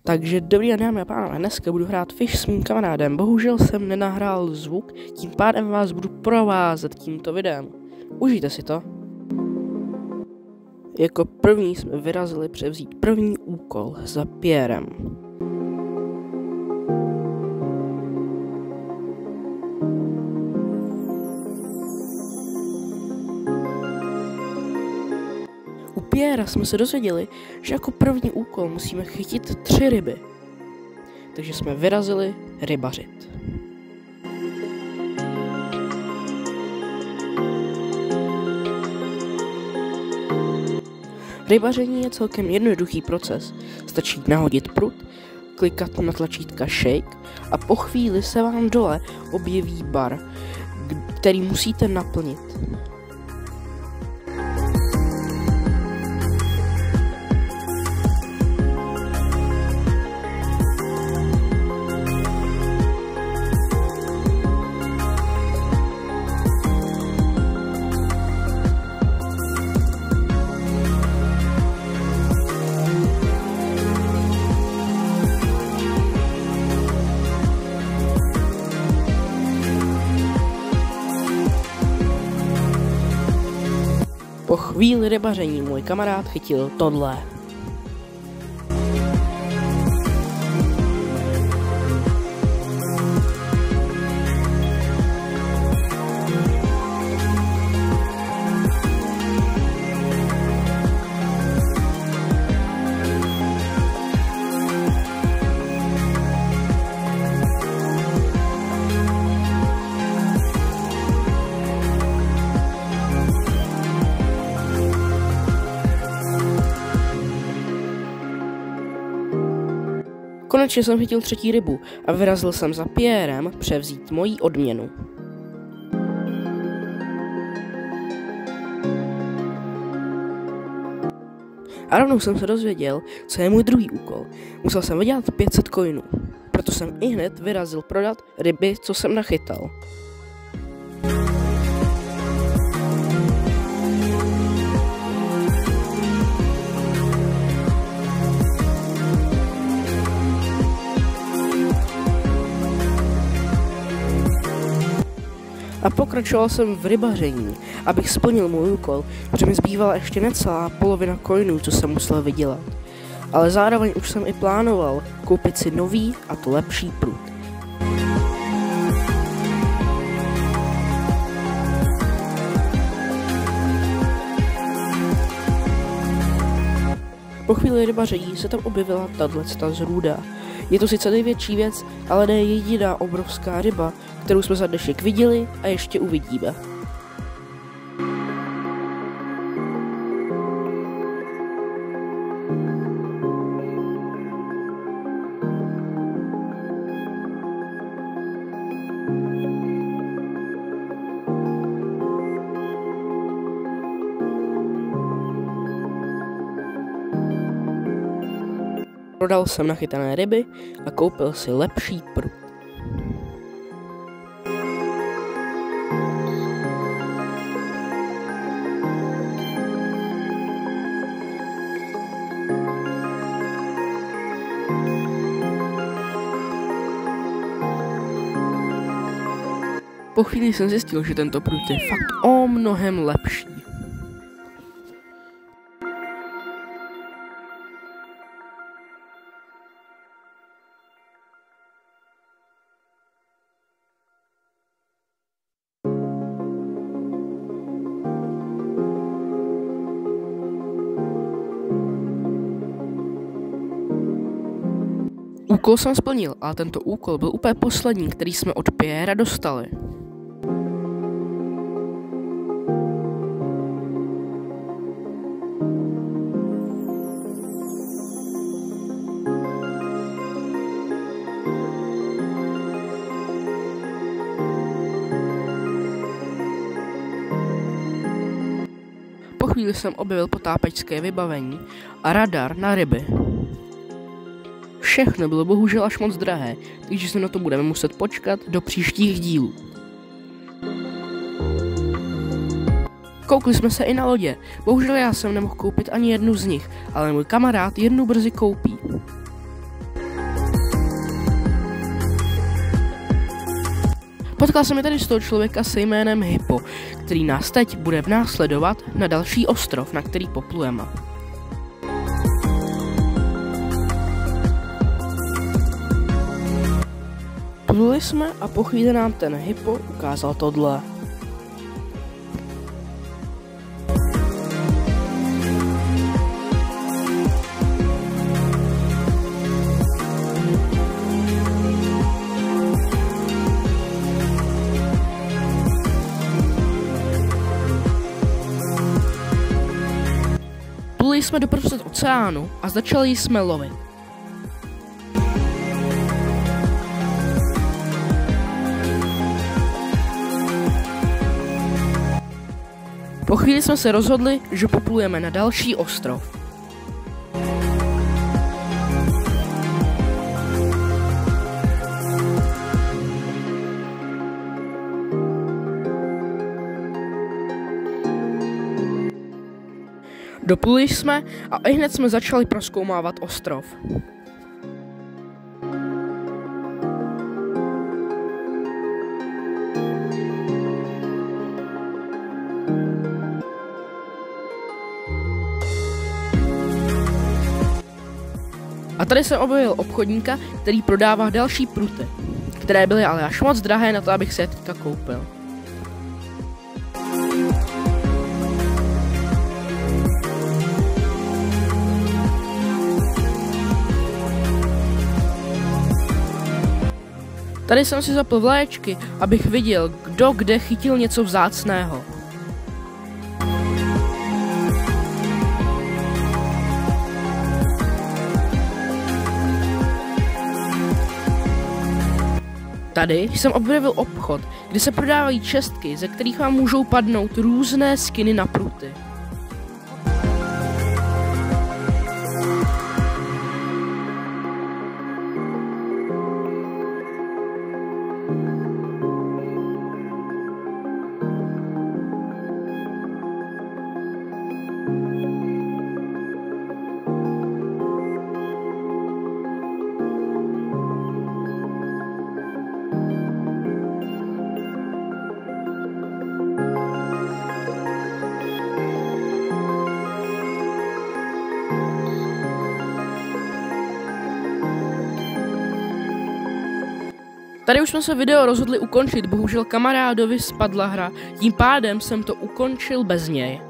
Takže dobrý den, dámy a pánové, dneska budu hrát Fish s mým kamarádem. Bohužel jsem nenahrál zvuk, tím pádem vás budu provázet tímto videem. Užijte si to. Jako první jsme vyrazili převzít první úkol za Pierrem. U Pierra jsme se dozvěděli, že jako první úkol musíme chytit 3 ryby. Takže jsme vyrazili rybařit. Rybaření je celkem jednoduchý proces. Stačí nahodit prut, klikat na tlačítka shake a po chvíli se vám dole objeví bar, který musíte naplnit. Po chvíli rybaření můj kamarád chytil tohle. Konečně jsem chytil 3. rybu a vyrazil jsem za Pierrem převzít moji odměnu. A rovnou jsem se dozvěděl, co je můj druhý úkol. Musel jsem vydělat 500 coinů, proto jsem ihned vyrazil prodat ryby, co jsem nachytal. A pokračoval jsem v rybaření, abych splnil můj úkol, protože mi zbývala ještě necelá polovina coinů, co jsem musel vydělat. Ale zároveň už jsem i plánoval koupit si nový a to lepší prut. Po chvíli rybaření se tam objevila tato zrůda. Je to sice největší věc, ale ne jediná obrovská ryba, kterou jsme za dnešek viděli a ještě uvidíme. Prodal jsem nachytané ryby a koupil si lepší prut. Po chvíli jsem zjistil, že tento prut je fakt o mnohem lepší. Úkol jsem splnil, ale tento úkol byl úplně poslední, který jsme od Pierra dostali. Po chvíli jsem objevil potápěčské vybavení a radar na ryby. Všechno bylo bohužel až moc drahé, takže se na to budeme muset počkat do příštích dílů. Koukli jsme se i na lodě. Bohužel já jsem nemohl koupit ani jednu z nich, ale můj kamarád jednu brzy koupí. Potkal jsem tady z toho člověka se jménem Hippo, který nás teď bude následovat na další ostrov, na který poplujeme. Pluli jsme a po chvíli nám ten Hippo ukázal tohle. Pluli jsme doprostřed oceánu a začali jsme lovit. Po chvíli jsme se rozhodli, že poplujeme na další ostrov. Dopluli jsme a ihned jsme začali prozkoumávat ostrov. A tady jsem objevil obchodníka, který prodává další pruty, které byly ale až moc drahé na to, abych si je teďka koupil. Tady jsem si zapl vlaječky, abych viděl, kdo kde chytil něco vzácného. Tady jsem objevil obchod, kde se prodávají čestky, ze kterých vám můžou padnout různé skiny na pruty. Tady už jsme se video rozhodli ukončit, bohužel kamarádovi spadla hra, tím pádem jsem to ukončil bez něj.